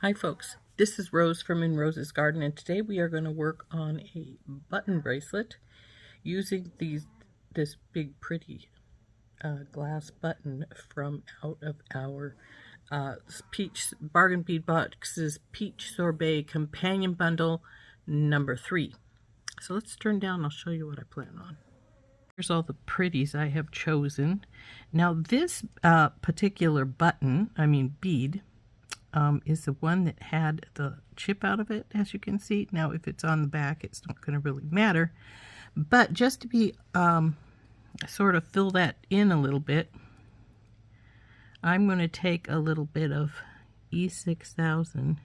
Hi folks, this is Rose from In Rose's Garden, and today we are going to work on a button bracelet using this big pretty glass button from out of our Peach Bargain Bead Box's Peach Sorbet Companion Bundle number 3. So let's turn down, I'll show you what I plan on. Here's all the pretties I have chosen. Now this particular bead, is the one that had the chip out of it, as you can see. Now if it's on the back, it's not going to really matter, but just to be sort of fill that in a little bit, I'm going to take a little bit of E6000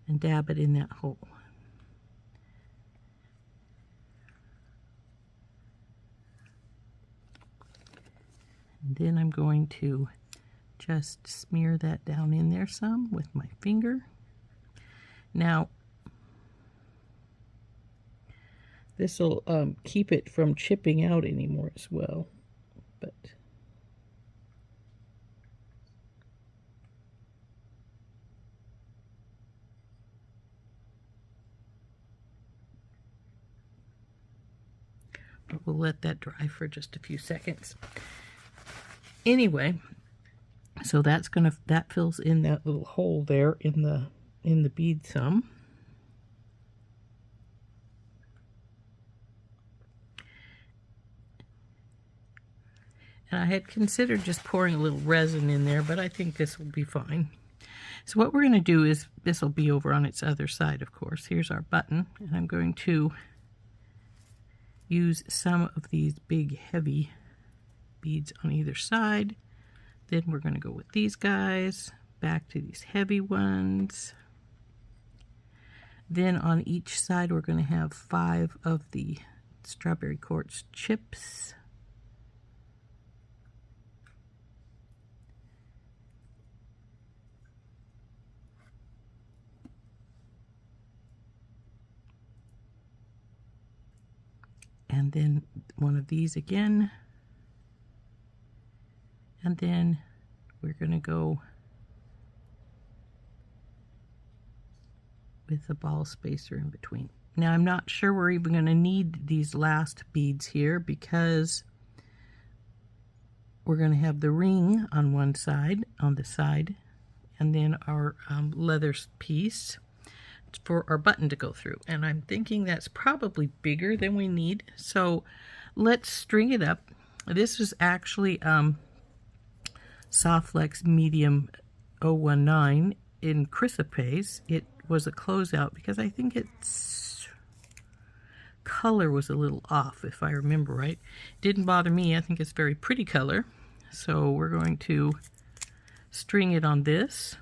and dab it in that hole. And then I'm going to just smear that down in there some with my finger. Now, this will keep it from chipping out anymore as well. But we'll let that dry for just a few seconds. Anyway, so that fills in that little hole there in the bead some. And I had considered just pouring a little resin in there, but I think this will be fine. So what we're going to do is, this will be over on its other side, of course. Here's our button, and I'm going to use some of these big heavy beads on either side. Then we're going to go with these guys, back to these heavy ones. Then on each side we're going to have 5 of the strawberry quartz chips. And then one of these again. And then we're going to go with the ball spacer in between. Now I'm not sure we're even going to need these last beads here, because we're going to have the ring on one side, on the side, and then our leather piece for our button to go through. And I'm thinking that's probably bigger than we need, so let's string it up. This is actually Softflex Medium 019 in Chrysoprase. It was a closeout because I think its color was a little off, if I remember right. Didn't bother me. I think it's very pretty color. So we're going to string it on this.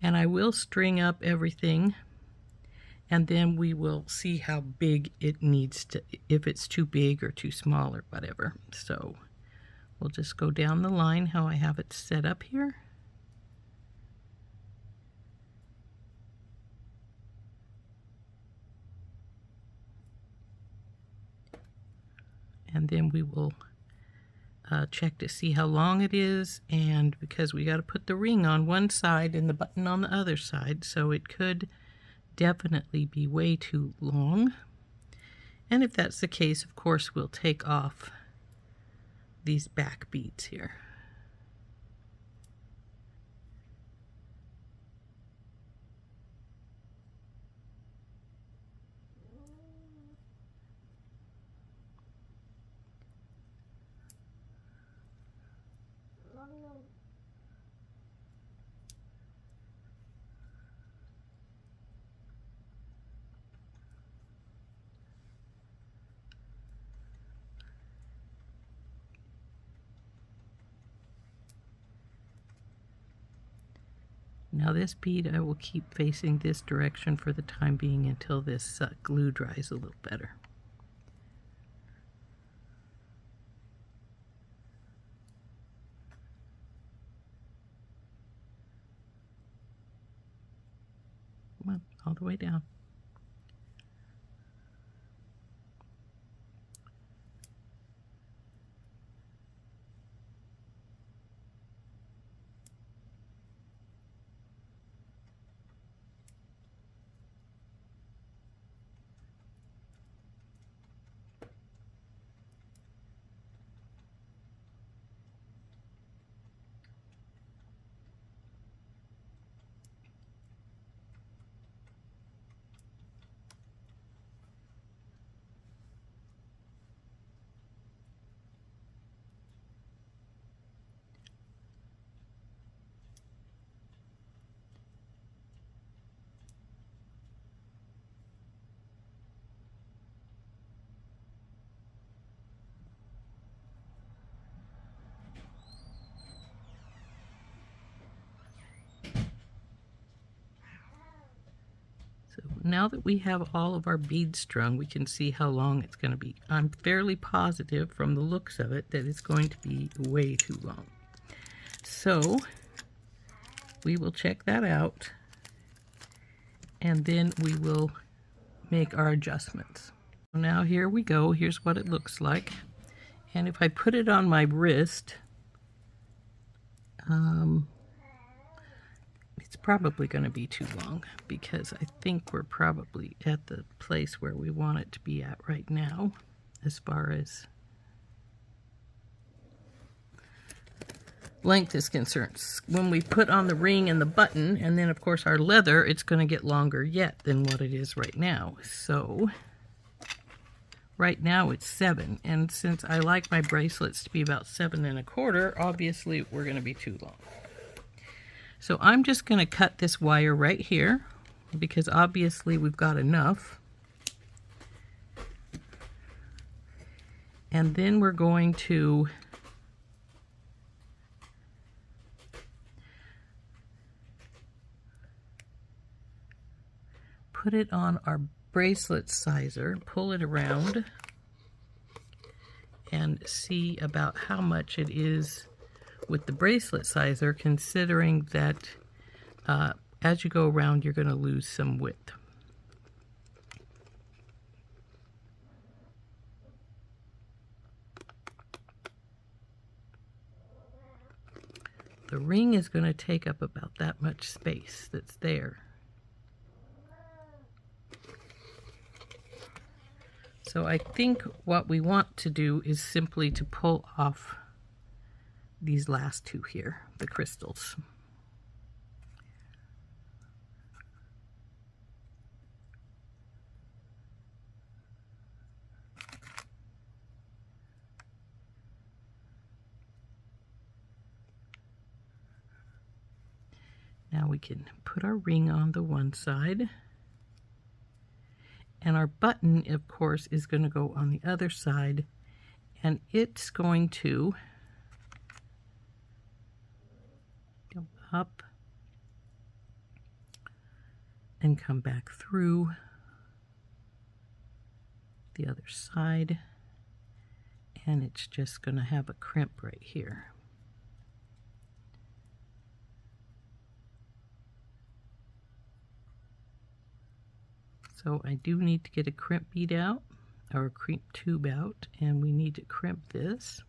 And I will string up everything, and then we will see how big it needs to, if it's too big or too small or whatever. So we'll just go down the line how I have it set up here. And then we will check to see how long it is, and because we got to put the ring on one side and the button on the other side, so it could definitely be way too long. And if that's the case, of course, we'll take off these back beads here. Now this bead I will keep facing this direction for the time being until this glue dries a little better. Come on, all the way down. So now that we have all of our beads strung, we can see how long it's going to be. I'm fairly positive from the looks of it that it's going to be way too long. So we will check that out, and then we will make our adjustments. Now here we go. Here's what it looks like. And if I put it on my wrist, it's probably going to be too long, because I think we're probably at the place where we want it to be at right now as far as length is concerned. When we put on the ring and the button, and then of course our leather, it's going to get longer yet than what it is right now. So right now it's 7, and since I like my bracelets to be about 7 1/4, obviously we're going to be too long. So I'm just going to cut this wire right here, because obviously we've got enough. And then we're going to put it on our bracelet sizer, pull it around, and see about how much it is with the bracelet sizer, considering that as you go around you're going to lose some width. The ring is going to take up about that much space that's there. So I think what we want to do is simply to pull off these last two here, the crystals. Now we can put our ring on the one side, and our button, of course, is going to go on the other side, and it's going to go up and come back through the other side, and it's just going to have a crimp right here. So I do need to get a crimp bead out, or a crimp tube out, and we need to crimp this.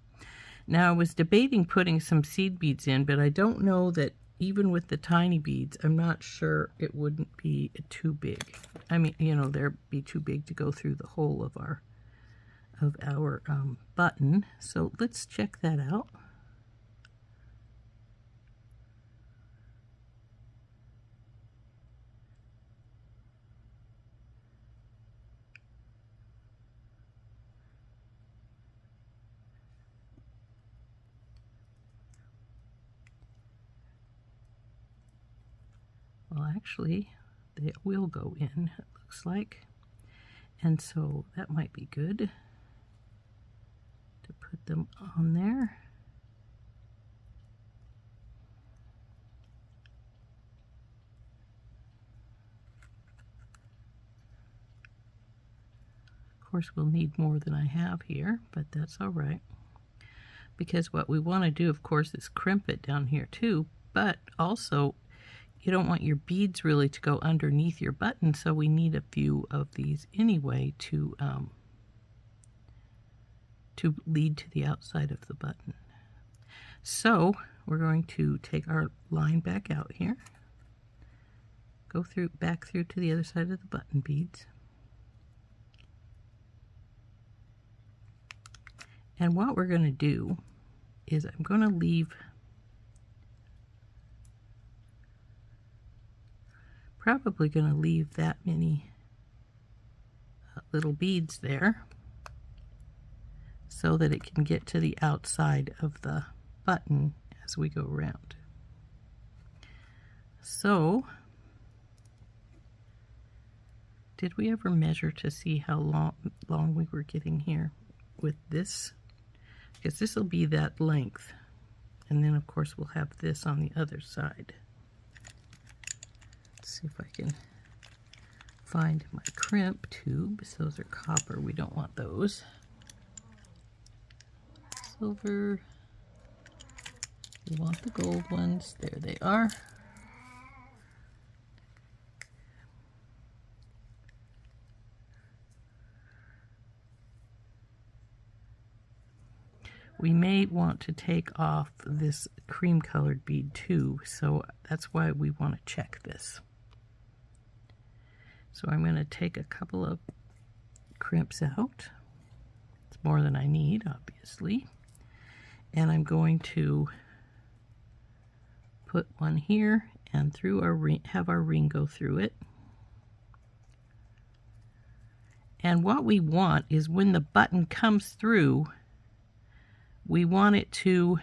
Now I was debating putting some seed beads in, but I don't know that even with the tiny beads, I'm not sure it wouldn't be too big. I mean, you know, they'd be too big to go through the whole of our button. So let's check that out. Well, actually, they will go in, it looks like. And so that might be good to put them on there. Of course, we'll need more than I have here, but that's all right. Because what we want to do, of course, is crimp it down here too, but also you don't want your beads really to go underneath your button, so we need a few of these anyway to lead to the outside of the button. So we're going to take our line back out here, go through back through to the other side of the button beads, and what we're going to do is I'm going to leave probably going to leave that many little beads there so that it can get to the outside of the button as we go around. So, did we ever measure to see how long we were getting here with this? Because this will be that length, and then of course we'll have this on the other side. See if I can find my crimp tubes. Those are copper. We don't want those. Silver. We want the gold ones. There they are. We may want to take off this cream colored bead too, so that's why we want to check this. So I'm going to take a couple of crimps out. It's more than I need, obviously. And I'm going to put one here and through our ring, have our ring go through it. And what we want is when the button comes through, we want it to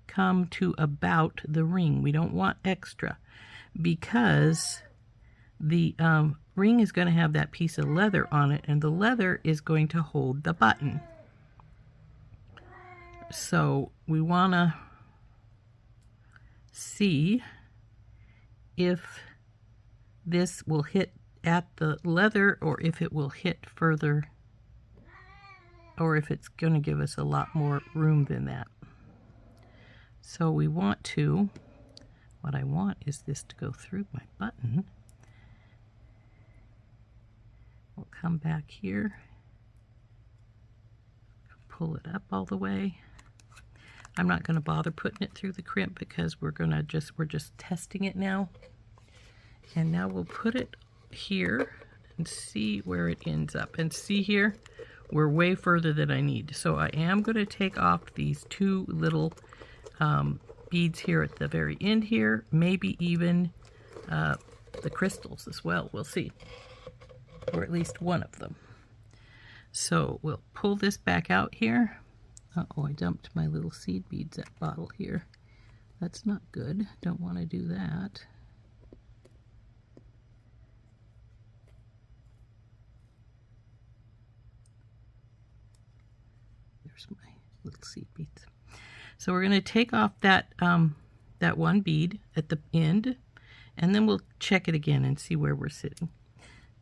come to about the ring. We don't want extra, because the ring is going to have that piece of leather on it, and the leather is going to hold the button. So we want to see if this will hit at the leather, or if it will hit further, or if it's going to give us a lot more room than that. So we want to, what I want is this to go through my button. We'll come back here, pull it up all the way. I'm not going to bother putting it through the crimp because we're just testing it now. And now we'll put it here and see where it ends up. And see here, we're way further than I need. So I am going to take off these two little beads here at the very end here, maybe even the crystals as well. We'll see, or at least one of them. So we'll pull this back out here. Uh-oh, I dumped my little seed beads bottle here. That's not good. Don't want to do that. There's my little seed beads. So we're going to take off that that one bead at the end, and then we'll check it again and see where we're sitting.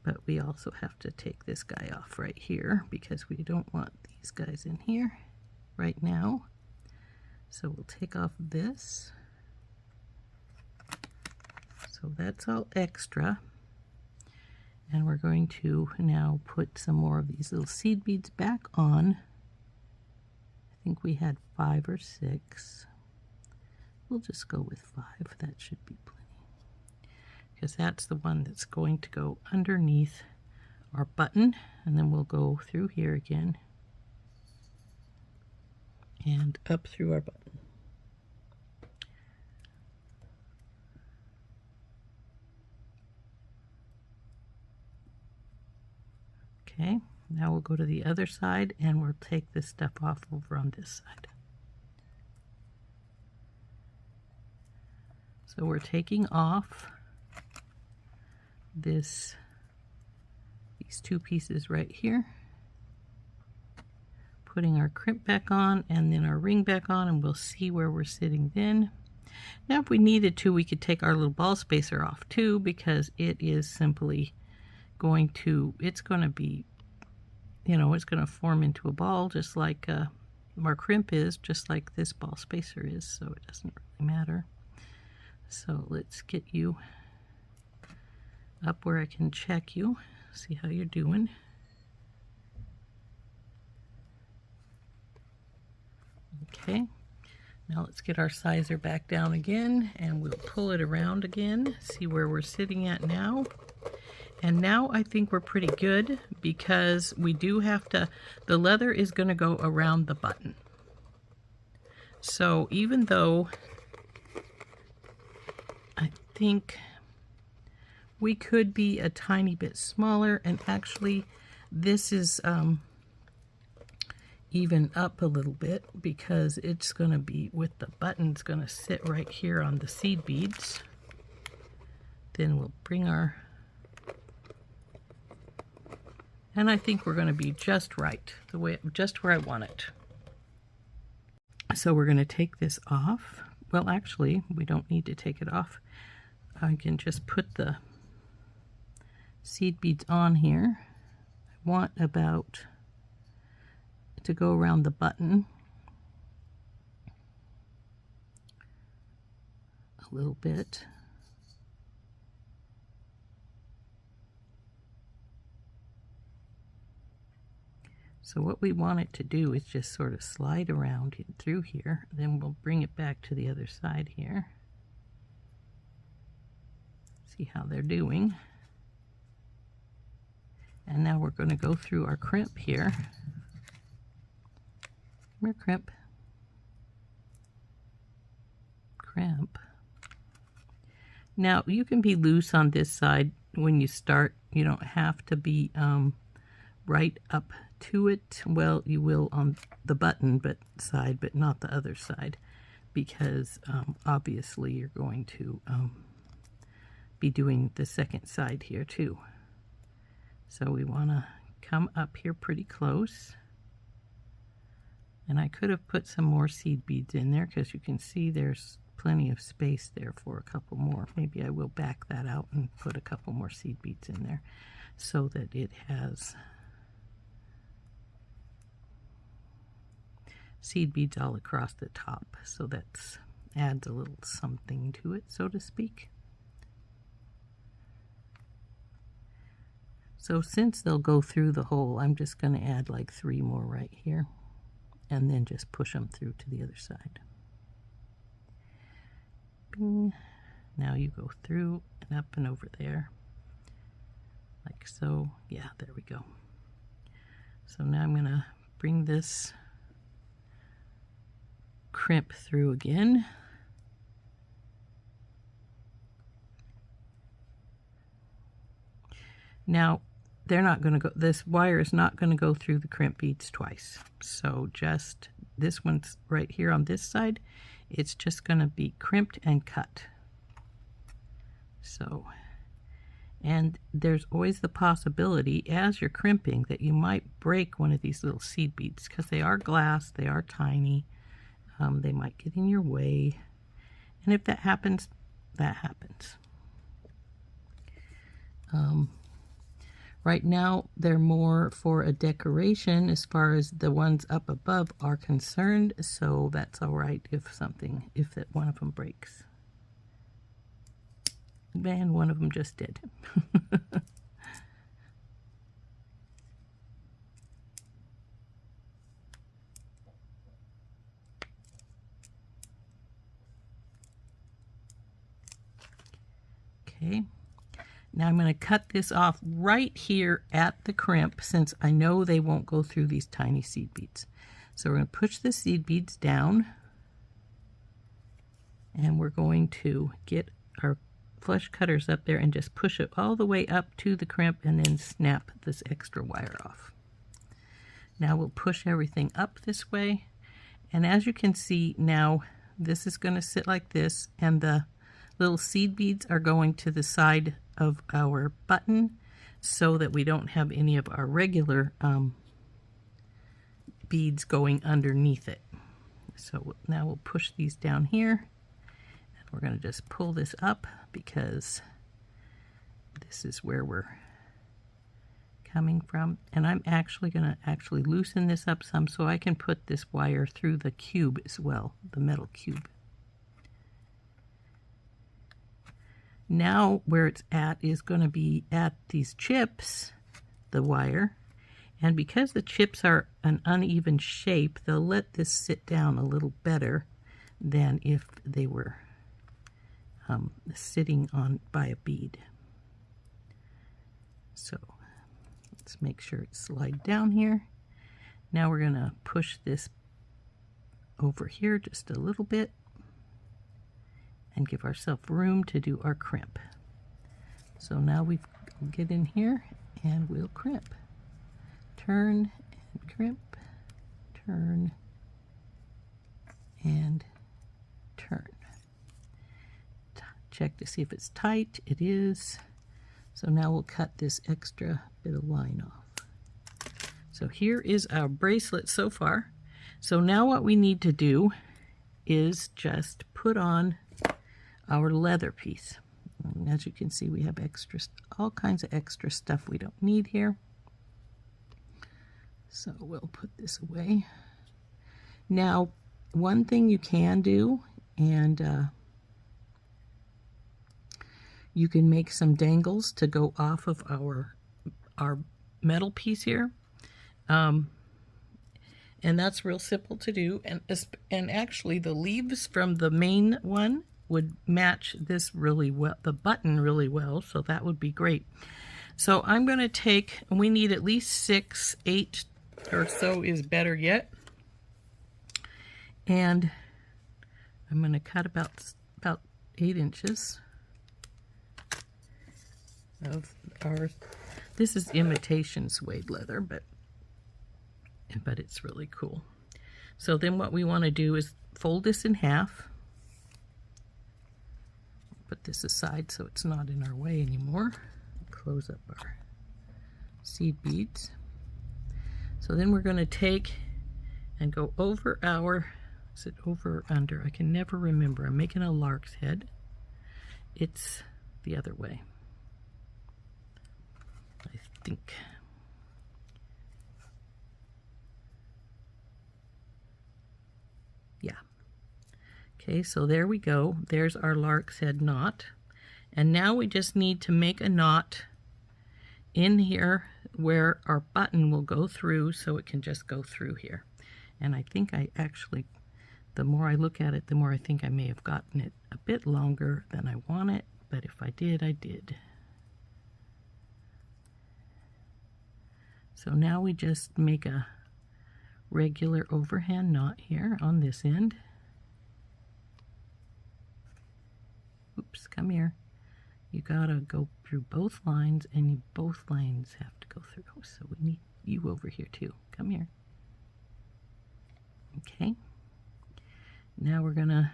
But we also have to take this guy off right here because we don't want these guys in here right now. So we'll take off this. So that's all extra. And we're going to now put some more of these little seed beads back on. I think we had 5 or 6. We'll just go with 5. That should be plenty, because that's the one that's going to go underneath our button. And then we'll go through here again and up through our button. Okay, now we'll go to the other side and we'll take this stuff off over on this side. So we're taking off these 2 pieces right here, putting our crimp back on and then our ring back on, and we'll see where we're sitting then. Now if we needed to, we could take our little ball spacer off too, because it is simply going to, it's going to be, you know, it's going to form into a ball just like our crimp is, just like this ball spacer is, so it doesn't really matter. So let's get you up where I can check you, see how you're doing. Okay, now let's get our sizer back down again and we'll pull it around again, see where we're sitting at now. And now I think we're pretty good, because we do have to, the leather is going to go around the button. So even though I think we could be a tiny bit smaller, and actually this is even up a little bit, because it's going to be with the buttons going to sit right here on the seed beads. Then we'll bring our, and I think we're going to be just right, the way, just where I want it. So we're going to take this off. Well, actually, we don't need to take it off. I can just put the seed beads on here. I want about to go around the button a little bit. So what we want it to do is just sort of slide around through here. Then we'll bring it back to the other side here. See how they're doing. And now we're going to go through our crimp here. Come here, crimp. Crimp. Now you can be loose on this side when you start. You don't have to be right up to it. Well, you will on the button side, but not the other side, because obviously you're going to be doing the second side here too. So we want to come up here pretty close. And I could have put some more seed beads in there because you can see there's plenty of space there for a couple more. Maybe I will back that out and put a couple more seed beads in there so that it has seed beads all across the top. So that adds a little something to it, so to speak. So since they'll go through the hole, I'm just going to add like 3 more right here and then just push them through to the other side. Bing. Now you go through and up and over there like so. Yeah, there we go. So now I'm going to bring this crimp through again. Now they're not going to go, this wire is not going to go through the crimp beads twice. So just this one's right here on this side, it's just going to be crimped and cut. So, and there's always the possibility as you're crimping that you might break one of these little seed beads because they are glass, they are tiny. They might get in your way, and if that happens, that happens. Right now, they're more for a decoration as far as the ones up above are concerned, so that's all right if that one of them breaks. And one of them just did. Okay, now I'm going to cut this off right here at the crimp since I know they won't go through these tiny seed beads. So we're going to push the seed beads down and we're going to get our flush cutters up there and just push it all the way up to the crimp and then snap this extra wire off. Now we'll push everything up this way, and as you can see now this is going to sit like this, and the little seed beads are going to the side of our button so that we don't have any of our regular beads going underneath it. So now we'll push these down here, and we're going to just pull this up because this is where we're coming from. And I'm actually going to loosen this up some so I can put this wire through the cube as well, the metal cube. Now where it's at is going to be at these chips, the wire, and because the chips are an uneven shape, they'll let this sit down a little better than if they were sitting on by a bead. So let's make sure it's slide down here. Now we're going to push this over here just a little bit and give ourselves room to do our crimp. So now we'll get in here and we'll crimp. Turn and crimp, turn and turn. Check to see if it's tight. It is. So now we'll cut this extra bit of line off. So here is our bracelet so far. So now what we need to do is just put on our leather piece. And as you can see, we have all kinds of extra stuff we don't need here. So we'll put this away. Now, one thing you can do, and you can make some dangles to go off of our metal piece here. And that's real simple to do. And actually, the leaves from the main one would match this really well, the button really well, so that would be great. So I'm going to take, and we need at least 6, 8 or so is better yet. And I'm going to cut about 8 inches of our, this is imitation suede leather, but it's really cool. So then what we want to do is fold this in half. Put this aside so it's not in our way anymore. Close up our seed beads. So then we're going to take and go over our, is it over or under? I can never remember. I'm making a lark's head. It's the other way, I think. Yeah. Okay, so there we go. There's our lark's head knot. And now we just need to make a knot in here where our button will go through, so it can just go through here. And I think I actually, the more I look at it, the more I think I may have gotten it a bit longer than I want it, but if I did, I did. So now we just make a regular overhand knot here on this end. Oops, come here. You gotta go through both lines, and both lines have to go through. So we need you over here too. Come here. Okay. Now we're gonna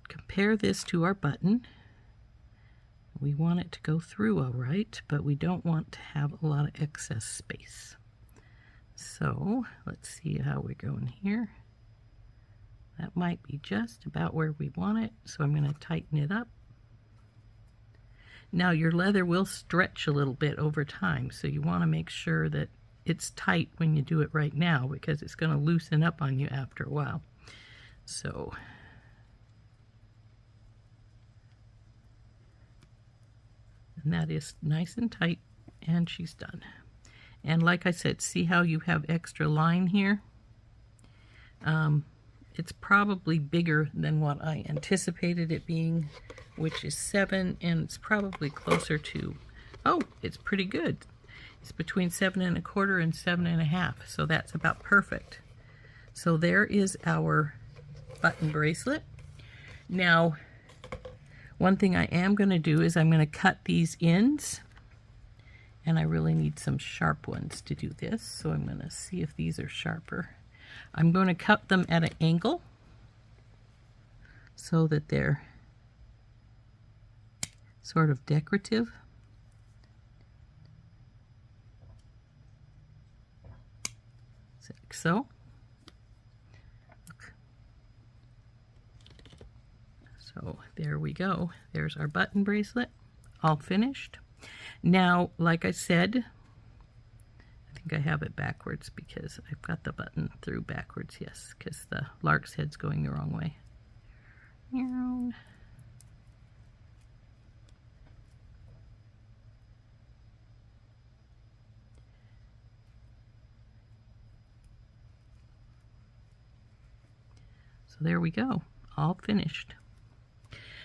compare this to our button. We want it to go through all right, but we don't want to have a lot of excess space. So let's see how we're going here. That might be just about where we want it, so I'm going to tighten it up. Now your leather will stretch a little bit over time, so you want to make sure that it's tight when you do it right now, because it's going to loosen up on you after a while. So and that is nice and tight, and she's done. And like I said, see how you have extra line here? It's probably bigger than what I anticipated it being, which is 7, and it's probably closer to, oh, it's pretty good. It's between 7 1/4 and 7 1/2, so that's about perfect. So there is our button bracelet. Now, one thing I am going to do is I'm going to cut these ends, and I really need some sharp ones to do this, so I'm going to see if these are sharper. I'm going to cut them at an angle so that they're sort of decorative. Like so. So there we go. There's our button bracelet, all finished. Now, like I said, I think I have it backwards because I've got the button through backwards, yes, because the lark's head's going the wrong way. So there we go, all finished.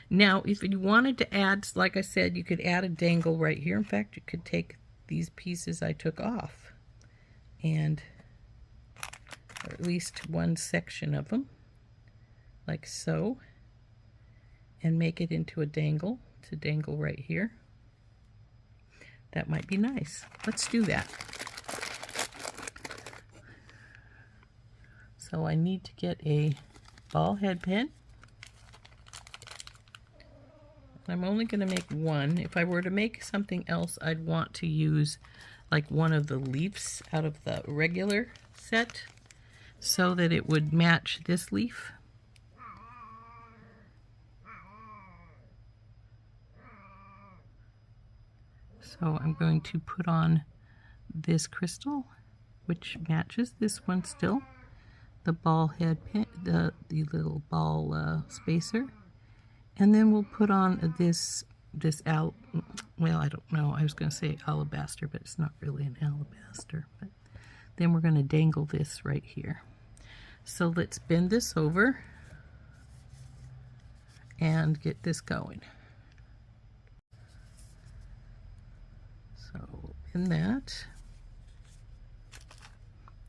Now, if you wanted to add, like I said, you could add a dangle right here. In fact, you could take these pieces I took off, and or at least one section of them, like so, and make it into a dangle to dangle right here. That might be nice. Let's do that. So I need to get a ball head pin. I'm only going to make one. If I were to make something else, I'd want to use like one of the leaves out of the regular set so that it would match this leaf. So I'm going to put on this crystal, which matches this one still. The ball head pin, the little ball spacer. And then we'll put on well, I don't know, I was going to say alabaster, but it's not really an alabaster. But then we're going to dangle this right here. So let's bend this over and get this going. So in that,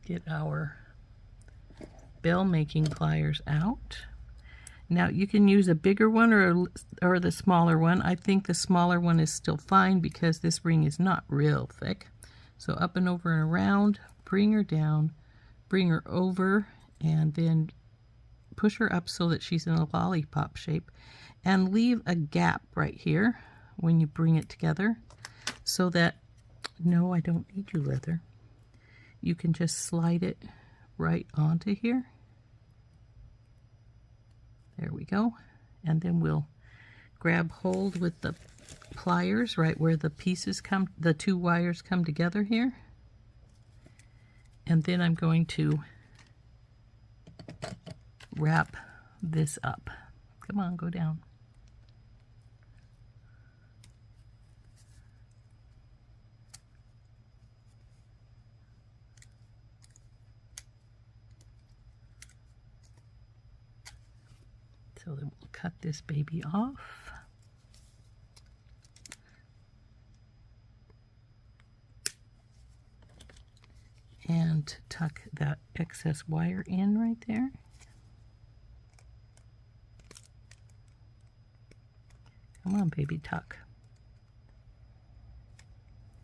get our bell making pliers out. Now you can use a bigger one or the smaller one. I think the smaller one is still fine because this ring is not real thick. So up and over and around, bring her down, bring her over, and then push her up so that she's in a lollipop shape, and leave a gap right here when you bring it together so that, no, I don't need you, leather. You can just slide it right onto here. There we go. And then we'll grab hold with the pliers right where the pieces come, the two wires come together here. And then I'm going to wrap this up. Come on, go down. So then we'll cut this baby off. And tuck that excess wire in right there. Come on, baby, tuck.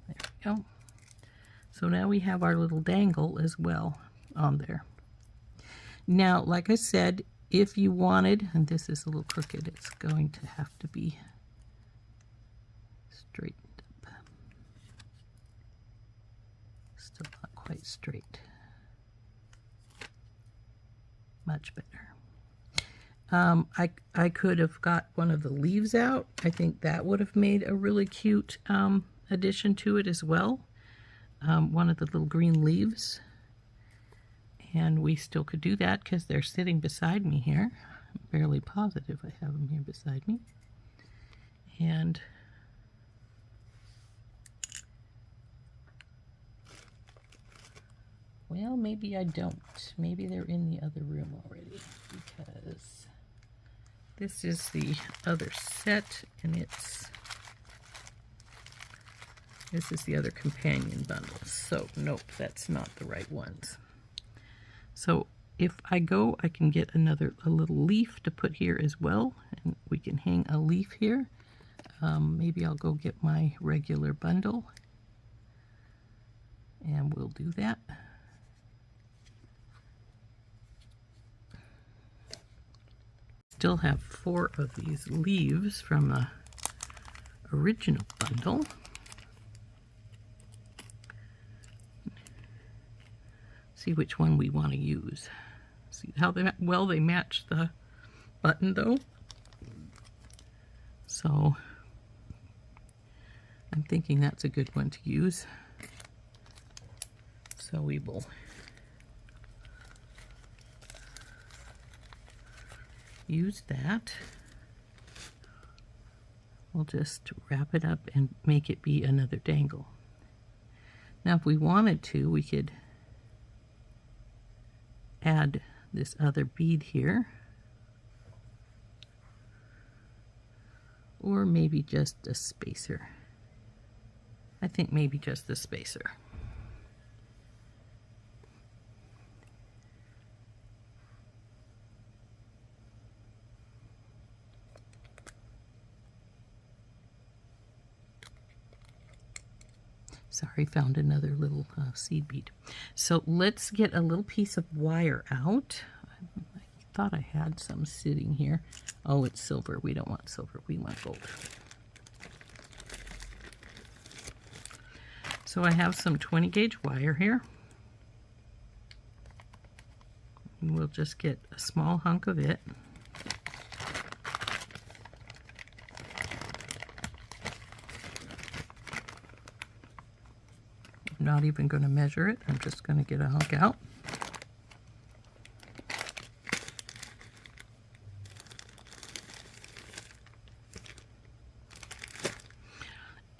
There we go. So now we have our little dangle as well on there. Now, like I said, if you wanted, and this is a little crooked, it's going to have to be straightened up. Still not quite straight. Much better. I could have got one of the leaves out. I think that would have made a really cute addition to it as well. One of the little green leaves. And we still could do that because they're sitting beside me here. I'm fairly positive I have them here beside me. And well, maybe I don't. Maybe they're in the other room already because this is the other set and this is the other companion bundle. So nope, that's not the right ones. So if I go, I can get a little leaf to put here as well, and we can hang a leaf here. Maybe I'll go get my regular bundle, and we'll do that. Still have 4 of these leaves from the original bundle. See which one we want to use. See how well they match the button though. So I'm thinking that's a good one to use. So we will use that. We'll just wrap it up and make it be another dangle. Now if we wanted to, we could add this other bead here, or maybe just a spacer. I think maybe just the spacer. Sorry, found another little seed bead. So let's get a little piece of wire out. I thought I had some sitting here. Oh, it's silver. We don't want silver. We want gold. So I have some 20 gauge wire here. And we'll just get a small hunk of it. I'm not even going to measure it. I'm just going to get a hunk out.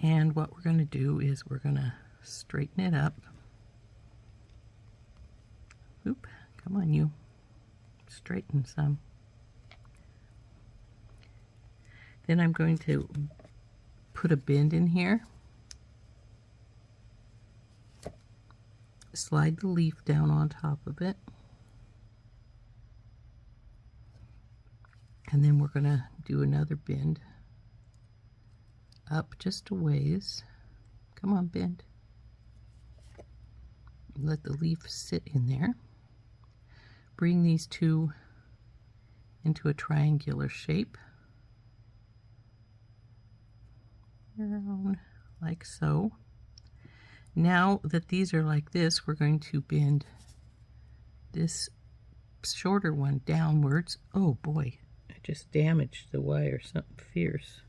And what we're going to do is we're going to straighten it up. Oop, come on you. Straighten some. Then I'm going to put a bend in here. Slide the leaf down on top of it. And then we're going to do another bend up just a ways. Come on, bend. Let the leaf sit in there. Bring these two into a triangular shape. Around like so. Now that these are like this, we're going to bend this shorter one downwards. Oh boy, I just damaged the wire, something fierce.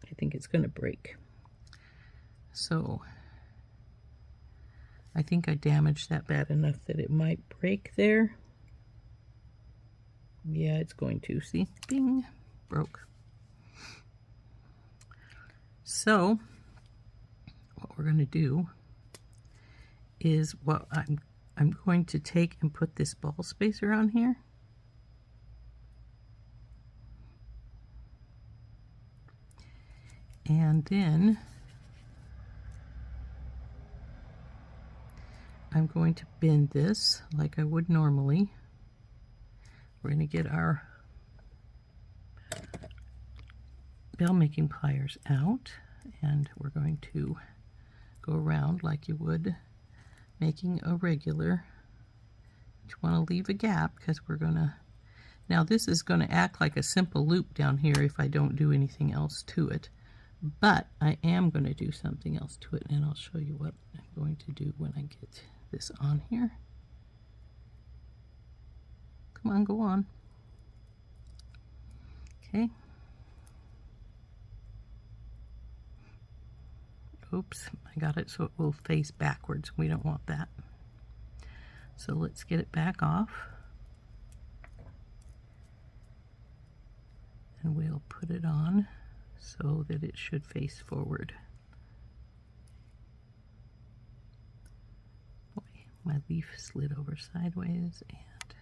I think it's going to break. So I think I damaged that bad enough that it might break there. Yeah, it's going to. See? Bing! Broke. So what we're going to do is what I'm going to take and put this ball spacer on here. And then I'm going to bend this like I would normally. We're going to get our bell making pliers out, and we're going to go around like you would making a regular. You want to leave a gap because we're going to, now this is going to act like a simple loop down here if I don't do anything else to it. But I am going to do something else to it, and I'll show you what I'm going to do when I get this on here. Come on, go on. Okay. Oops, I got it so it will face backwards. We don't want that. So let's get it back off. And we'll put it on so that it should face forward. Boy, my leaf slid over sideways, and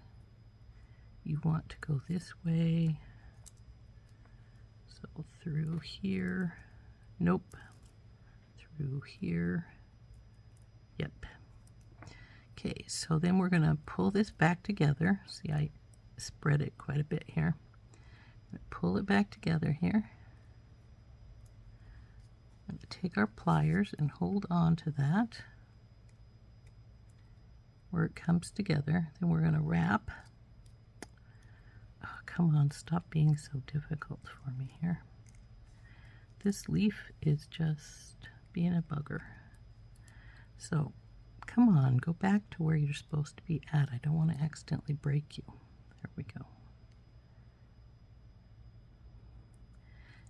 you want to go this way. So through here. Nope. Through here. Yep. Okay, so then we're going to pull this back together. See, I spread it quite a bit here. Pull it back together here. Take our pliers and hold on to that where it comes together. Then we're going to wrap. Oh, come on, stop being so difficult for me here. This leaf is just being a bugger. So come on, go back to where you're supposed to be at. I don't want to accidentally break you. There we go.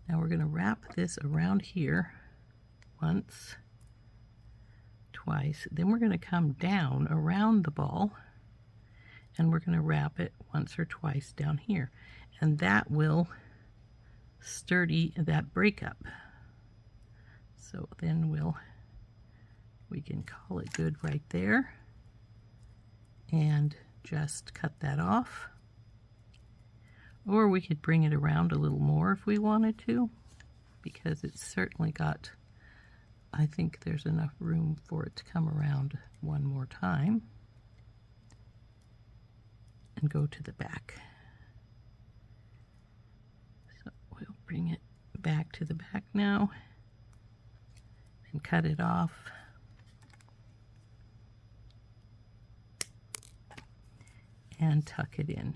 Now we're going to wrap this around here once, twice. Then we're going to come down around the ball, and we're going to wrap it once or twice down here. And that will sturdy that breakup. So then we can call it good right there and just cut that off. Or we could bring it around a little more if we wanted to, because it's certainly got, I think there's enough room for it to come around one more time and go to the back. So we'll bring it back to the back now and cut it off. And tuck it in.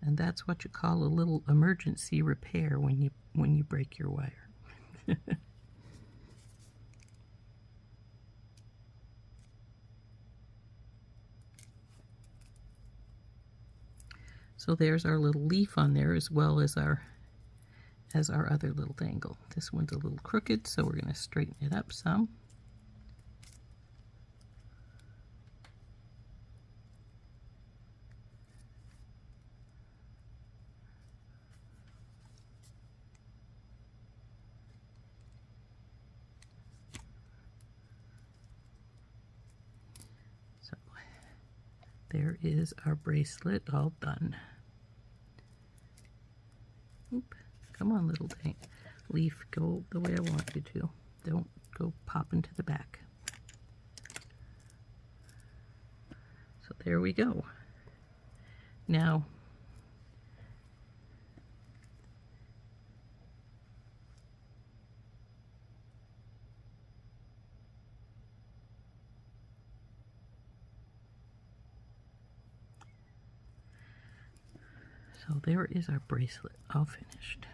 And that's what you call a little emergency repair when you break your wire. So there's our little leaf on there, as well as our other little dangle. This one's a little crooked, so we're going to straighten it up some. So there is our bracelet all done. Oop. Come on, little leaf, go the way I want you to. Don't go pop into the back. So there we go. Now, so there is our bracelet all finished.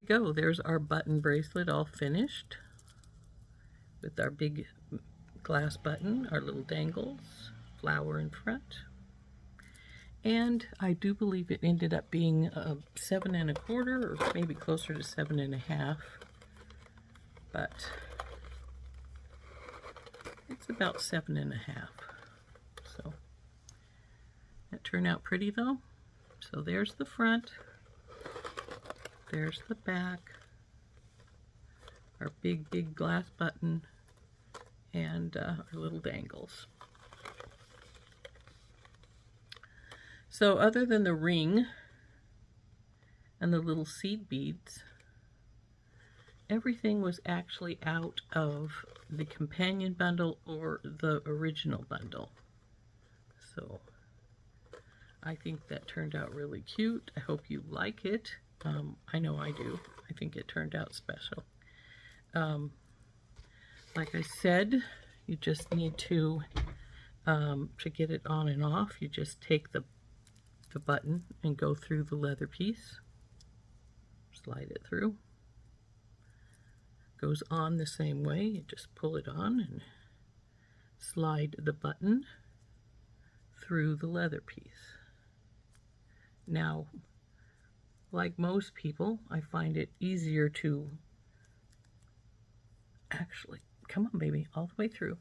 Go. There's our button bracelet all finished with our big glass button, our little dangles, flower in front. And I do believe it ended up being 7 1/4, or maybe closer to 7 1/2, but it's about 7 1/2. So that turned out pretty though. So there's the front. There's the back, our big glass button, and our little dangles. So other than the ring and the little seed beads, everything was actually out of the companion bundle or the original bundle. So I think that turned out really cute. I hope you like it. I know I do. I think it turned out special. Like I said, you just need to get it on and off, you just take the button and go through the leather piece, slide it through. Goes on the same way. You just pull it on and slide the button through the leather piece. Now, like most people, I find it easier to actually, come on baby, all the way through.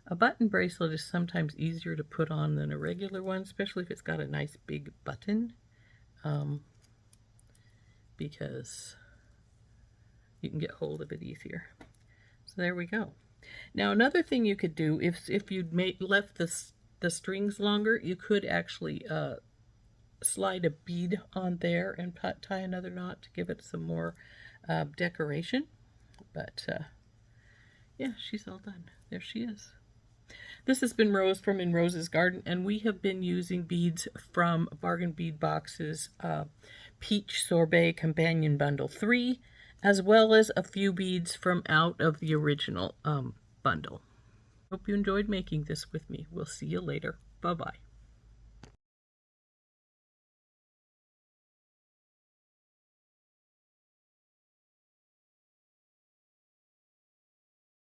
A button bracelet is sometimes easier to put on than a regular one, especially if it's got a nice big button, because you can get hold of it easier. So there we go. Now another thing you could do, if you'd left the strings longer, you could actually slide a bead on there and tie another knot to give it some more decoration. But yeah, she's all done. There she is. This has been Rose from In Rose's Garden, and we have been using beads from Bargain Bead Box's Peach Sorbet Companion Bundle 3, as well as a few beads from out of the original bundle. Hope you enjoyed making this with me. We'll see you later. Bye-bye.